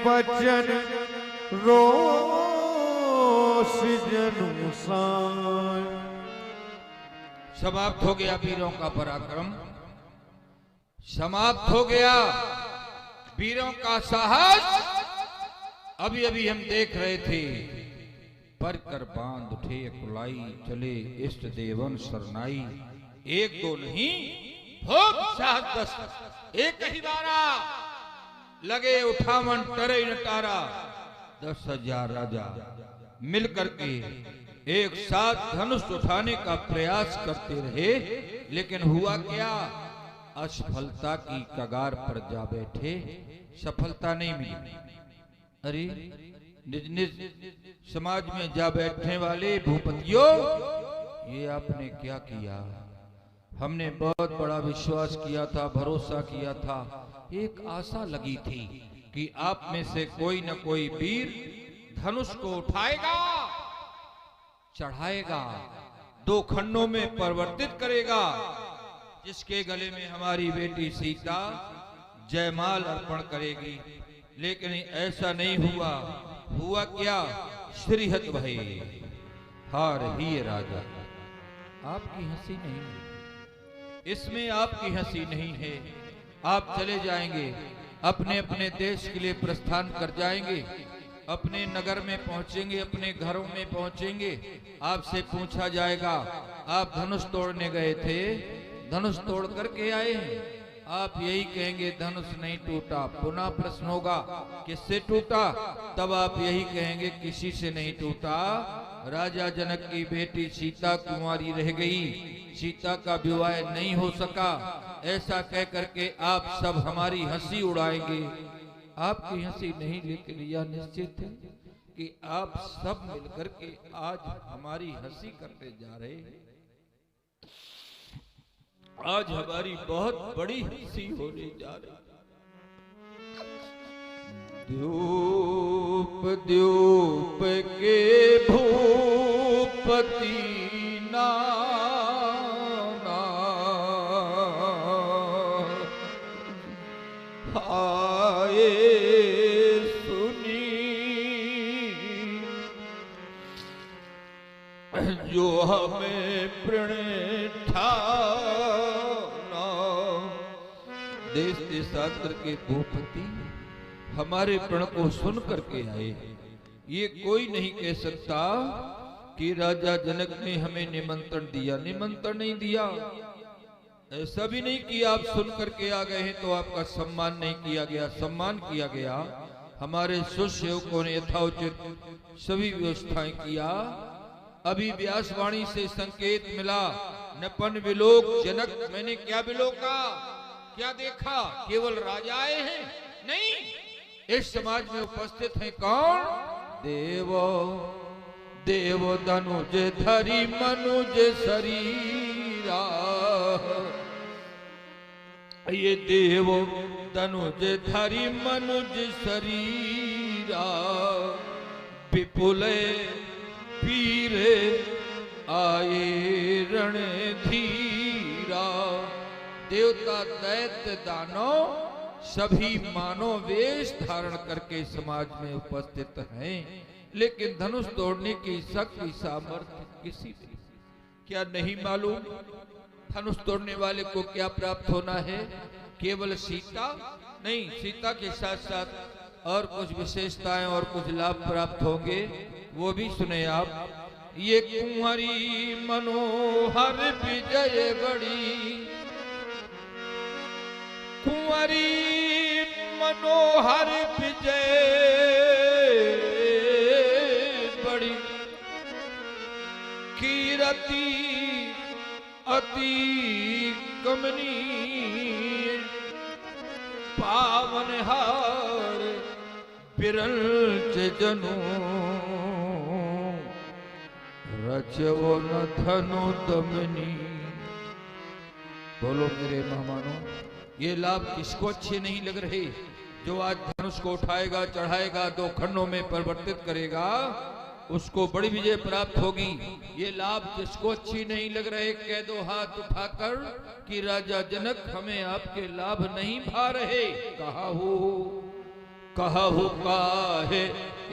बचन रोष जनु साय। समाप्त हो गया वीरों का पराक्रम, समाप्त हो गया वीरों का साहस। अभी अभी हम देख रहे थे, पर कर बांध उठे कुलाई, चले इष्ट देवन सरनाई। एक दो नहीं भोग साहस 10, एक ही बारा लगे उठावन टरे नटारा। 10,000 राजा मिलकर के एक साथ धनुष उठाने का प्रयास करते रहे, लेकिन हुआ क्या? असफलता की कगार पर जा बैठे, सफलता नहीं मिली। अरे निज निज समाज में जा बैठने वाले भूपतियों, ये आपने क्या किया? हमने बहुत बड़ा विश्वास किया था, भरोसा किया था, एक आशा लगी थी कि आप में से कोई न कोई वीर धनुष को उठाएगा, चढ़ाएगा, 2 खंडों में परिवर्तित करेगा, जिसके गले में हमारी बेटी सीता जयमाल अर्पण करेगी। लेकिन ऐसा नहीं हुआ। हुआ क्या? श्रीहत भय, हार ही राजा। आपकी हंसी नहीं है, इसमें आपकी हंसी नहीं है। आप चले जाएंगे, अपने अपने देश के लिए प्रस्थान कर जाएंगे, अपने नगर में पहुंचेंगे, अपने घरों में पहुंचेंगे। आपसे पूछा जाएगा, आप धनुष तोड़ने गए थे, धनुष तोड़ करके आए हैं? आप यही कहेंगे धनुष नहीं टूटा। पुनः प्रश्न होगा किससे टूटा? तब आप यही कहेंगे किसी से नहीं टूटा, राजा जनक की बेटी सीता कुंवारी रह गई, सीता का विवाह नहीं हो सका। ऐसा कह करके आप सब हमारी हंसी उड़ाएंगे। आपकी हंसी नहीं, लेकिन यह निश्चित है कि आप सब मिलकर के आज हमारी हंसी करने जा रहे हैं। आज हमारी बहुत बड़ी हंसी होने जा रही। द्यूप द्यूप के भूपति नाना आए सुनी, जो हमें प्रणय था। देश देशांतर के भूपति हमारे प्रण को सुन करके आए। ये कोई नहीं कह सकता कि राजा जनक ने हमें निमंत्रण दिया। निमंत्रण नहीं दिया, ऐसा भी नहीं कि आप सुन करके आ गए हैं तो आपका सम्मान नहीं किया गया। सम्मान किया गया। हमारे सुसेवकों ने यथाउचित सभी व्यवस्थाएं किया। अभी व्यासवाणी से संकेत मिला, नपन विलोक जनक। मैंने क्या विलोका, क्या देखा? केवल राजाएं हैं? नहीं, इस समाज में उपस्थित हैं कौन? देवो देव धनुज धरी मनुज शरीरा। ये देवो धनुज धरी मनुज शरीरा, विपुल वीर आए रणधीरा। देवता दैत्य दानव सभी मानव वेश धारण करके समाज में उपस्थित हैं, लेकिन धनुष तोड़ने की शक्ति सामर्थ्य किसी ने क्या नहीं मालूम? धनुष तोड़ने वाले को क्या प्राप्त होना है? केवल सीता नहीं, सीता के साथ साथ और कुछ विशेषताएं और कुछ लाभ प्राप्त होंगे, वो भी सुने आप। ये कुंवरी मनोहर विजय बड़ी, कुंवरी मनोहर विजय बड़ी, कीरति अति कमनीय, पावन हार बिरल जनु, रचवो न धनु दमनी। बोलो मेरे मेहमानों, ये लाभ किसको अच्छे नहीं लग रहे? जो आज धनुष को उठाएगा, चढ़ाएगा, 2 खंडों में परिवर्तित करेगा, उसको बड़ी विजय प्राप्त होगी। ये लाभ किसको अच्छी नहीं लग रहे? कह दो हाथ उठाकर कि राजा जनक, हमें आपके लाभ नहीं भा रहे। कहा हो कहु काहे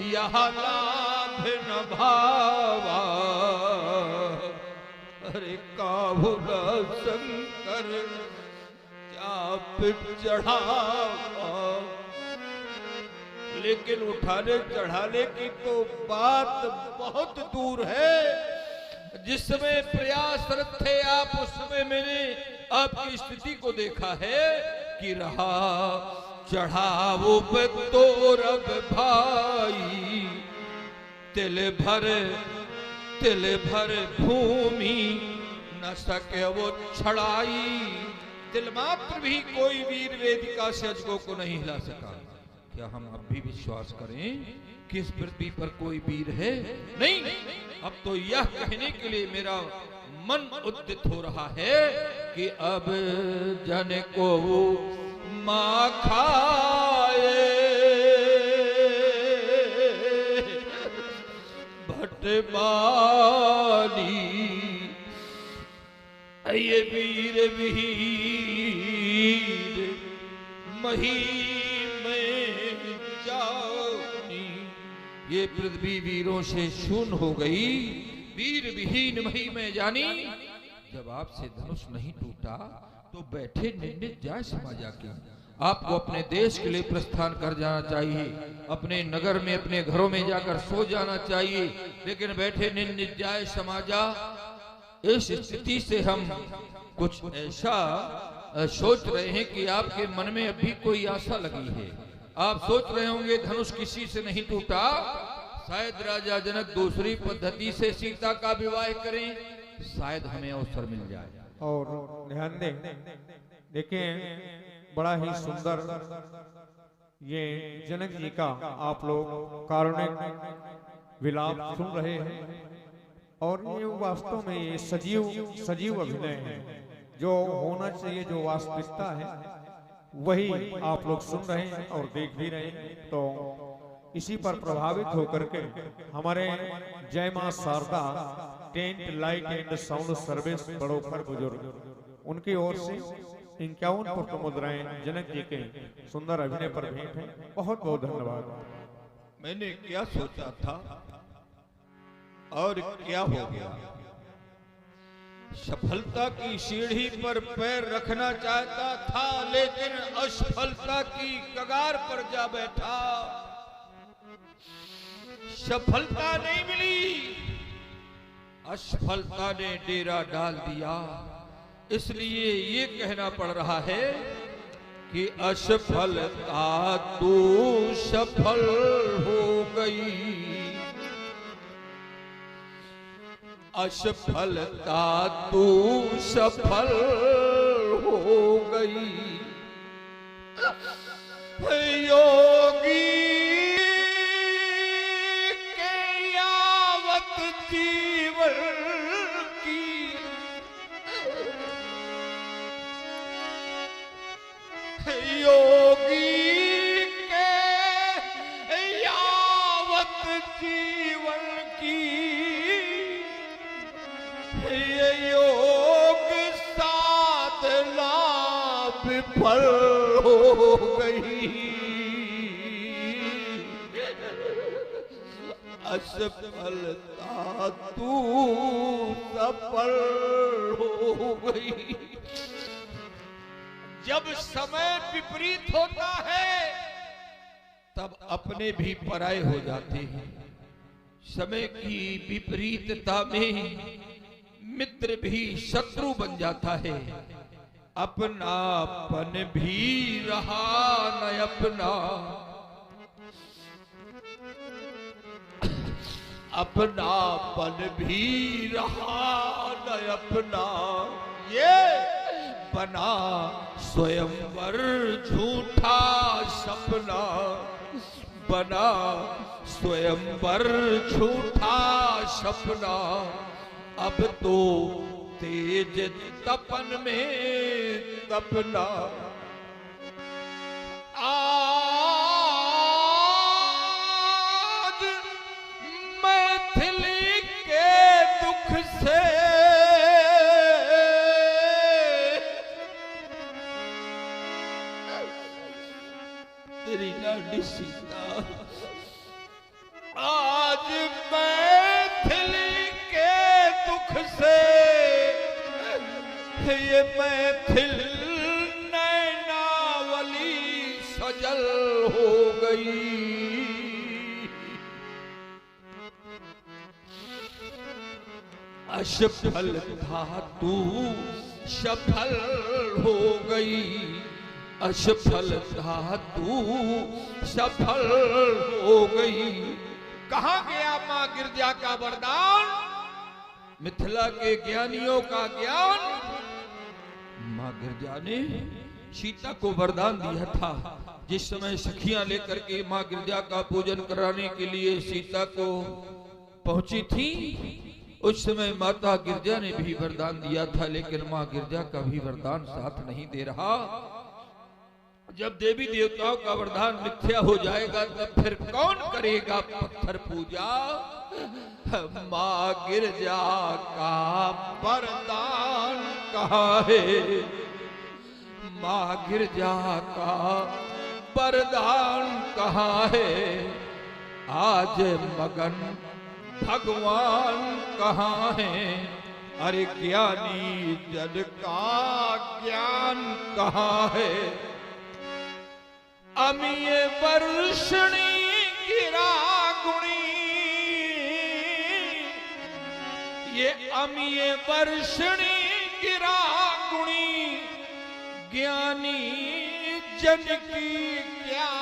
यह लाभ न भावा, अरे काहु न शंकर चाप चढ़ावा। लेकिन उठाने चढ़ाने की तो बात बहुत दूर है। जिस समय प्रयासरत थे आप, उस समय मैंने आपकी स्थिति को देखा है कि रहा चढ़ावो तो रब भाई, तिल भर भूमि न सके वो छड़ाई। तिल मात्र भी कोई वीर वेदिका से अजगों को नहीं हिला सका। क्या हम अब भी विश्वास करें कि इस पृथ्वी पर कोई वीर है? नहीं। अब तो यह कहने के लिए मेरा मन उद्यत हो रहा है कि अब जन को वो माँ खाए, भटमाली ये वीर मही में जानी। ये पृथ्वी वीरों से शून्य हो गई, वीर विहीन मही में जानी। जब आपसे धनुष नहीं टूटा तो बैठे निंदित जाए समाजा के। आपको अपने देश के लिए प्रस्थान कर जाना चाहिए, अपने नगर में अपने घरों में जाकर सो जाना चाहिए, लेकिन बैठे निंदित जाए समाजा। इस स्थिति से हम कुछ ऐसा सोच रहे हैं कि आपके मन में अभी कोई आशा लगी है। आप सोच रहे होंगे धनुष किसी से नहीं टूटा, शायद राजा जनक दूसरी पद्धति से सीता का विवाह करें, शायद हमें अवसर मिल जाए। और ध्यान दें, देखें बड़ा ही सुंदर ये जनक जी का आप लोग कारुणिक विलाप सुन रहे हैं। और ये वास्तव में ये सजीव अभिनय है। जो होना चाहिए, जो वास्तविकता है, वही आप लोग सुन रहे हैं और देख भी रहे हैं। तो इसी पर प्रभावित होकर के हमारे Jai Maa Sharda tent light and sound service Badokhar Buzurg, उनकी ओर से 51 पुष्प मुद्राएं जनक जी के सुंदर अभिनय पर भेंट है। बहुत बहुत धन्यवाद। मैंने क्या सोचा था और क्या हो गया। सफलता की सीढ़ी पर पैर रखना चाहता था, लेकिन असफलता की कगार पर जा बैठा। सफलता नहीं मिली, असफलता ने डेरा डाल दिया। इसलिए ये कहना पड़ रहा है कि असफलता तू सफल हो गई, असफलता तू सफल हो गई। योगी के यावत जीवन की, योगी के यावत जीवन की ये योग साधना विफल हो गई। असफलता तू सफल हो गई। जब समय विपरीत होता है तब अपने भी पराये हो जाते हैं। समय की विपरीतता में मित्र भी शत्रु बन जाता है, अपनापन भी रहा न अपना, अपनापन भी रहा न अपना। ये बना स्वयंवर झूठा सपना, बना स्वयंवर झूठा सपना। अब तो तेज तपन में तपना। आज मैथिली के दुख से तेरी लाडली सीता, आज मैथिली के दुख से ये मैथिल नैनावली सजल हो गई। असफल था तू सफल हो गई, असफल था तू सफल हो गई। कहाँ गया मां गिरजा का वरदान, मिथिला के ज्ञानियों का ज्ञान। मां गिरजा ने सीता को वरदान दिया था। जिस समय सखियां लेकर के मां गिरजा का पूजन कराने के लिए सीता को पहुंची थी, उस समय माता गिरजा ने भी वरदान दिया था, लेकिन मां गिरजा का भी वरदान साथ नहीं दे रहा। जब देवी देवताओं का वरदान मिथ्या हो जाएगा तब फिर कौन करेगा पत्थर पूजा। मां गिरजा का वरदान कहाँ है, मां गिरजा का वरदान कहाँ है। आज मगन भगवान कहाँ है, अरे ज्ञानी जन का ज्ञान कहाँ है। अमीय वर्षणी गिरागुणी, ये अमीय वर्षणी गिरागुणी, ज्ञानी जन की क्या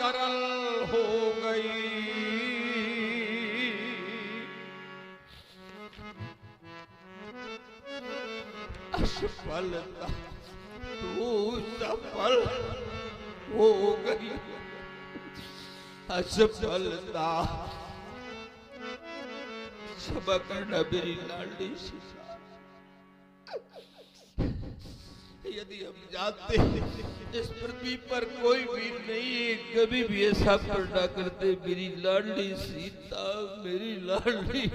गरल हो गई। असफलता तू सफल हो गई, असफलता सबक मेरी लाडली सीता। यदि हम जानते इस पृथ्वी पर कोई वीर नहीं है, कभी भी ऐसा करना करते मेरी लाडली सीता, मेरी लाडली।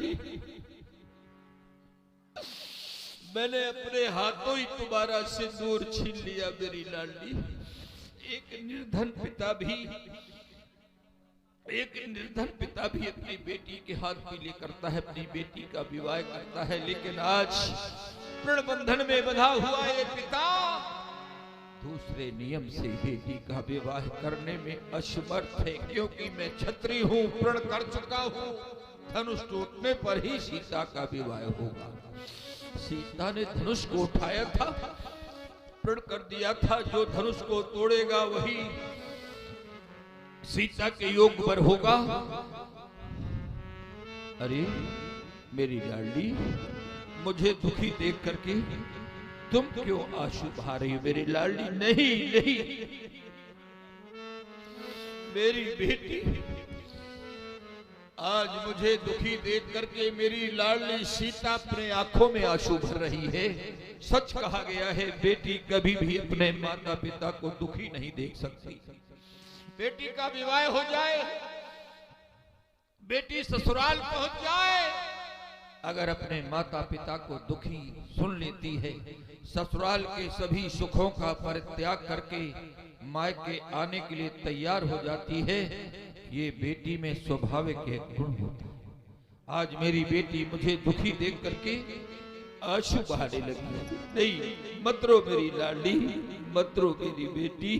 मैंने अपने हाथों ही तुम्हारा सिंदूर छीन लिया मेरी लाडली। एक निर्धन पिता भी अपनी बेटी के हाथ पीले करता है, अपनी बेटी का विवाह करता है, लेकिन आज प्रण बंधन में बंधा हुआ ये पिता दूसरे नियम से बेटी का विवाह करने में असमर्थ है। क्योंकि मैं क्षत्रिय हूँ, प्रण कर चुका हूँ, धनुष टूटने पर ही सीता का विवाह होगा। सीता ने धनुष को उठाया था, प्रण कर दिया था, जो धनुष को तोड़ेगा वही सीता के योग पर होगा। अरे मेरी लाडली, मुझे दुखी देख करके तुम क्यों आंसू बहा रही हो मेरी लाडली। नहीं नहीं, मेरी बेटी आज मुझे दुखी देख करके मेरी लाडली सीता अपने आंखों में आंसू भर रही है। सच कहा गया है, बेटी कभी भी अपने माता पिता को दुखी नहीं देख सकती। बेटी का विवाह हो जाए, बेटी ससुराल पहुंच जाए, अगर अपने माता पिता को दुखी सुन लेती है, ससुराल के सभी सुखों का परित्याग करके मायके आने के लिए तैयार हो जाती है, ये बेटी में स्वाभाविक एक गुण होता है। आज मेरी बेटी मुझे दुखी देख करके आंसू बहाने लगी। नहीं मत रो मेरी लाडली, मत रो मेरी बेटी।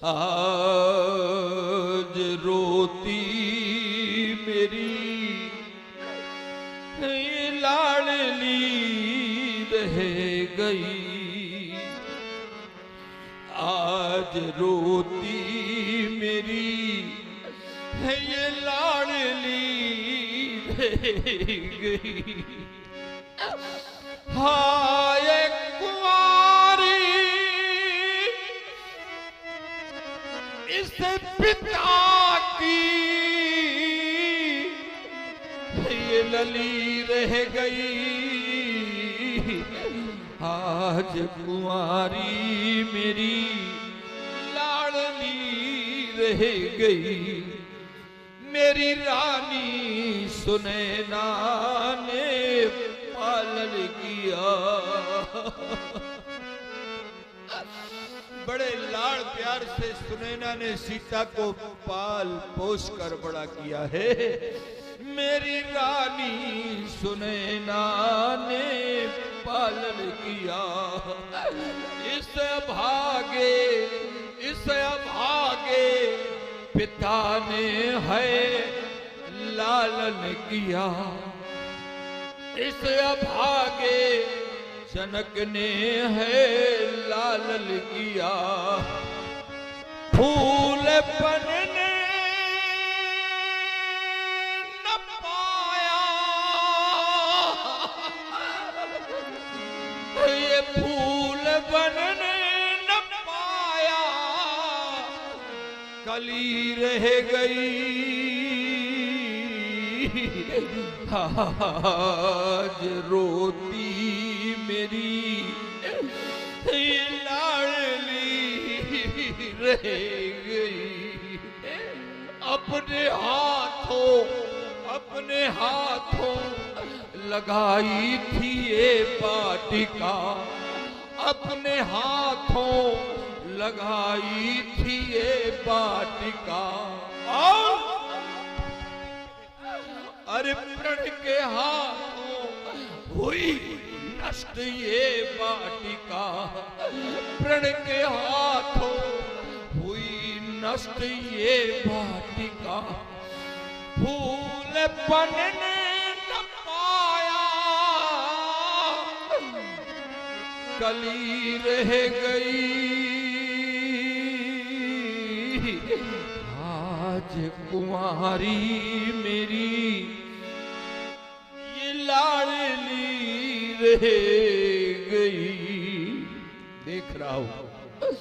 आज रोती मेरी लाडली रह गई, आज रोती मेरी है ये लाडली रह गई। हाय कुंवारी इस पिता की ये लली रह गई, आज कुंवारी मेरी लाडली रह गई। मेरी रानी सुनैना ने पालन किया, बड़े लाड़ प्यार से सुनैना ने सीता को पाल पोस कर बड़ा किया है। मेरी रानी सुनैना ने पालन किया। इस अभागे पिता ने है लालन किया। इस अभागे जनक ने है लालन किया। फूल बनने न पाया, ये फूल बनने न पाया, कली रह गई। आज रोती मेरी ये लाडली रह गई। अपने हाथों लगाई थी ये वाटिका। अपने हाथों लगाई थी ये वाटिका। और अरे प्रण के हाथों हुई नष्ट ये वाटिका। प्रण के हाथों हुई नष्ट ये वाटिका। फूल बनने न पाया, कली रह गई। आज कुंवारी मेरी ये लाडली रह गई। देख रहा हूं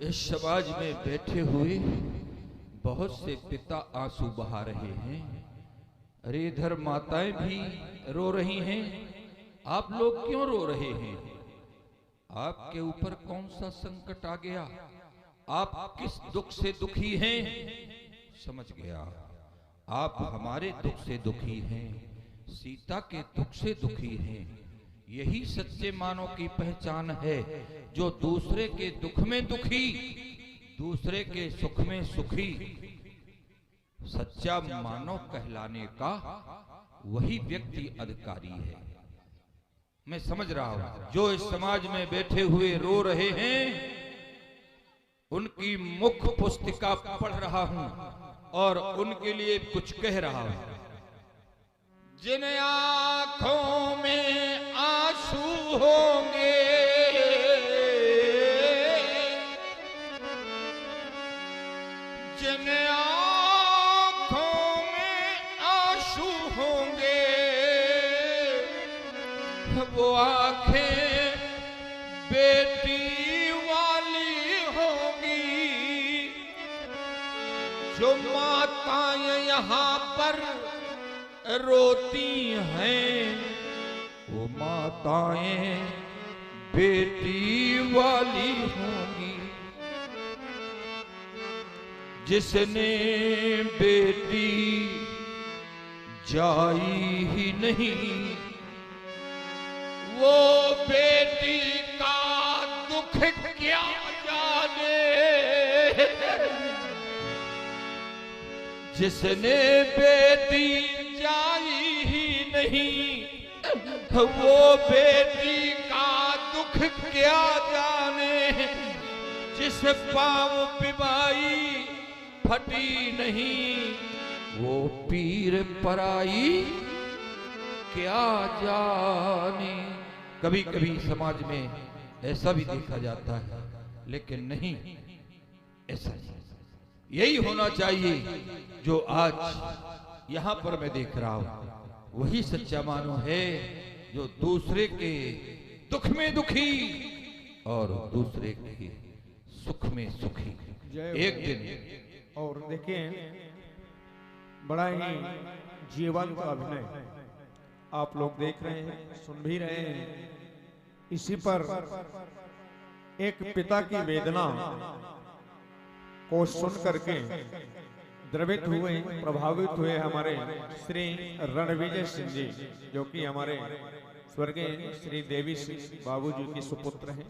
इस समाज में बैठे हुए बहुत से पिता आंसू बहा रहे हैं। अरे इधर माताएं भी रो रही हैं। आप लोग क्यों रो रहे हैं? आपके ऊपर कौन सा संकट आ गया? आप किस दुख से दुखी हैं? समझ गया, आप हमारे दुख से दुखी हैं, सीता के दुख से दुखी हैं। यही सच्चे मानव की पहचान है, जो दूसरे के दुख में दुखी, दूसरे के सुख में सुखी। सच्चा मानव कहलाने का वही व्यक्ति अधिकारी है। मैं समझ रहा हूं जो इस समाज में बैठे हुए रो रहे हैं, उनकी मुख पुस्तिका पढ़ रहा हूं और उनके लिए कुछ कह रहा हूं। जिन आंखों में आंसू होंगे, जिन आंखों में आंसू होंगे, वो आंखें बेटी जो माताएं यहाँ पर रोती हैं, वो माताएं बेटी वाली होंगी। जिसने बेटी जाई ही नहीं, वो बेटी का दुख क्या जाने। जिसने बेटी जाई ही नहीं, वो बेटी का दुख क्या जाने। जिस पाँव पिबाई फटी नहीं, वो पीर पराई क्या जाने। कभी कभी समाज में ऐसा भी देखा जाता है, लेकिन नहीं, ऐसा नहीं। यही होना चाहिए जो आज यहाँ पर मैं देख रहा हूं। वही सच्चा मानव है जो दूसरे के दुख में दुखी और दूसरे के सुख में सुखी। एक दिन और देखिए, बड़ा ही जीवंत अभिनय आप लोग देख रहे हैं, सुन भी रहे हैं। इसी पर एक पिता की वेदना को सुन करके द्रवित हुए, प्रभावित हुए हमारे श्री रणविजय सिंह जी, जो कि हमारे स्वर्गीय श्री देवी सिंह बाबूजी के सुपुत्र हैं,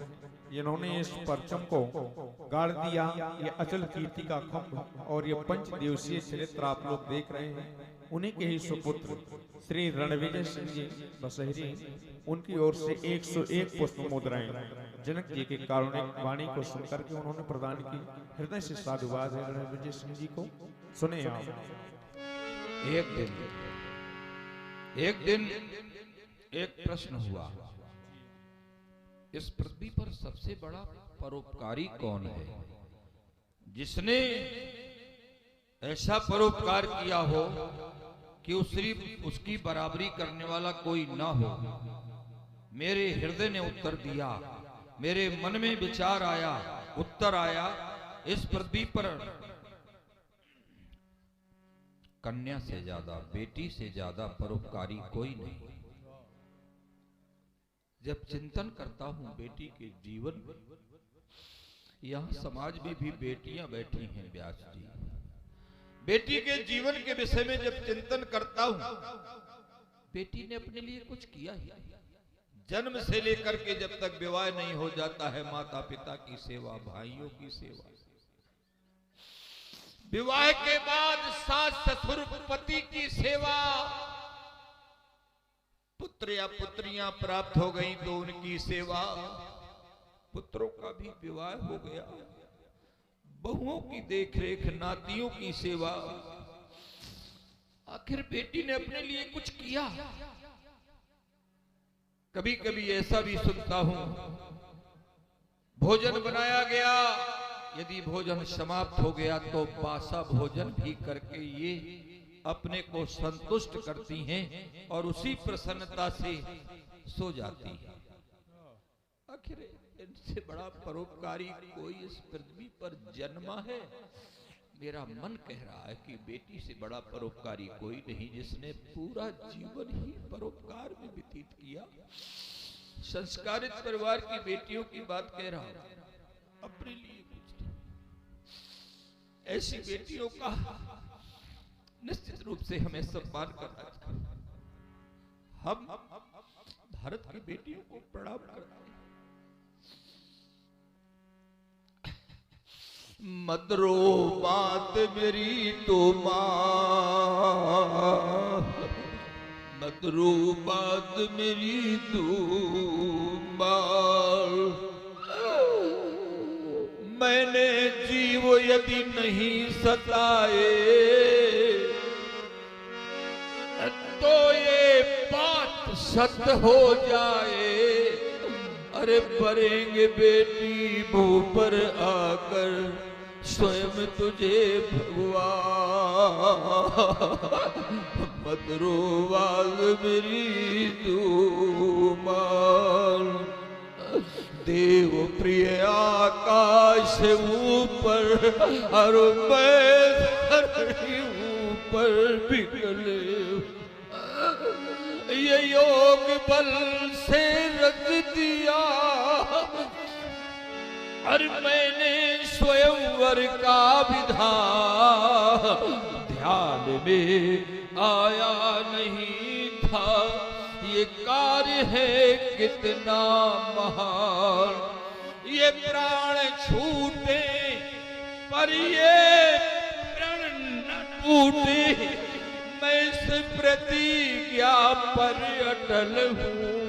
जिन्होंने इस परचम को गाड़ दिया। ये अचल कीर्ति का खंभ और ये पंच दिवसीय चरित्र आप लोग देख रहे हैं। उन्हीं के ही सुपुत्र श्री रणविजय सिंह जी बसहरी, उनकी ओर से 101 पुष्प मुद्राएं जनक जी के कारुणिक वाणी को सुनकर के उन्होंने प्रदान की। हृदय से साधुवाद है रणविजय सिंह जी को। सुने आप। एक दिन एक प्रश्न हुआ, इस पृथ्वी पर सबसे बड़ा परोपकारी कौन है? जिसने ऐसा परोपकार किया हो कि उसकी बराबरी करने वाला कोई ना हो। मेरे हृदय ने उत्तर दिया, मेरे मन में विचार आया, उत्तर आया, इस पृथ्वी पर कन्या से ज्यादा, बेटी से ज्यादा परोपकारी कोई नहीं। जब चिंतन करता हूं बेटी के जीवन में, यहां समाज में भी बेटियां बैठी हैं व्यास जी, बेटी के जीवन के विषय में जब चिंतन करता हूं, बेटी ने अपने लिए कुछ किया ही। जन्म से लेकर के जब तक विवाह नहीं हो जाता है, माता पिता की सेवा, भाइयों की सेवा, विवाह के बाद सास ससुर पति की सेवा, पुत्र या पुत्रियां प्राप्त हो गई तो उनकी सेवा, पुत्रों का भी विवाह हो गया, बहुओं की देखरेख, नातियों की सेवा। आखिर बेटी ने अपने लिए कुछ किया। कभी कभी ऐसा भी सुनता हूं, भोजन बनाया गया, यदि भोजन समाप्त हो गया तो बासा भोजन भी करके ये अपने को संतुष्ट करती हैं और उसी प्रसन्नता से सो जाती है। आखिर इनसे बड़ा परोपकारी कोई इस पृथ्वी पर जन्मा है? मेरा मन कह रहा है कि बेटी से बड़ा परोपकारी कोई नहीं, जिसने पूरा जीवन ही परोपकार में व्यतीत किया। संस्कारित परिवार की बेटियों की बात कह रहा हूं, अपने लिए कुछ नहीं। ऐसी बेटियों का निश्चित रूप से हमें सम्मान करना चाहिए। हम भारत की बेटियों को प्रणाम करते हैं। मत रो बात मेरी तो मां, मत रो बात मेरी तो मां, मैंने जीव यदि नहीं सताए तो ये बात सत्य हो जाए। अरे परेंगे बेटी मुंह पर आकर स्वयं तुझे भगवान, मत रो बात मेरी तू मान। देव प्रिय आकाश ऊपर और मैं धरती ऊपर बिगले, ये योग बल से रच दिया। और मैंने स्वयंवर का विधान ध्यान में आया नहीं था। ये कार्य है कितना महान, ये प्राण छूटे पर ये प्राण न टूटे। मैं इस प्रतिज्ञा पर अटल हूँ।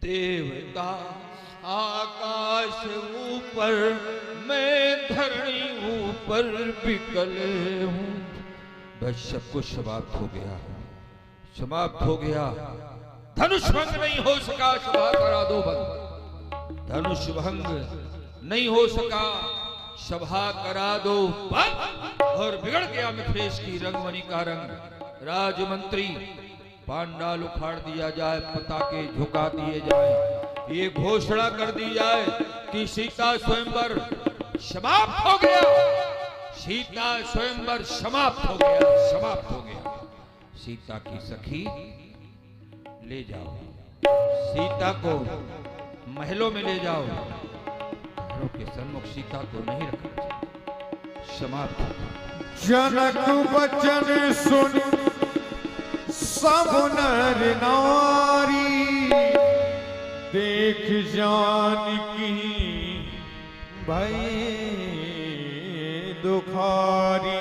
देवता आकाश ऊपर, मैं धरणी ऊपर विकल हूँ। बस सब कुछ समाप्त हो गया, समाप्त हो गया। धनुष भंग नहीं हो सका, सभा करा दो बंद। धनुष भंग नहीं हो सका, सभा करा दो बंद। और बिगड़ गया मिथिलेश की रंगमणि का रंग। राजमंत्री पांडाल उखाड़ दिया जाए, पताके झुका दिए जाए, ये घोषणा कर दी जाए कि सीता स्वयंवर समाप्त हो गया। सीता स्वयंवर समाप्त हो गया, समाप्त हो गया। सीता की सखी ले जाओ, सीता को महलों में ले जाओ। घरों के सन्मुख सीता को नहीं रखना चाहिए। समाप्त। जनक वचन सुन सब नर नारी देख जानकी भई दुखारी।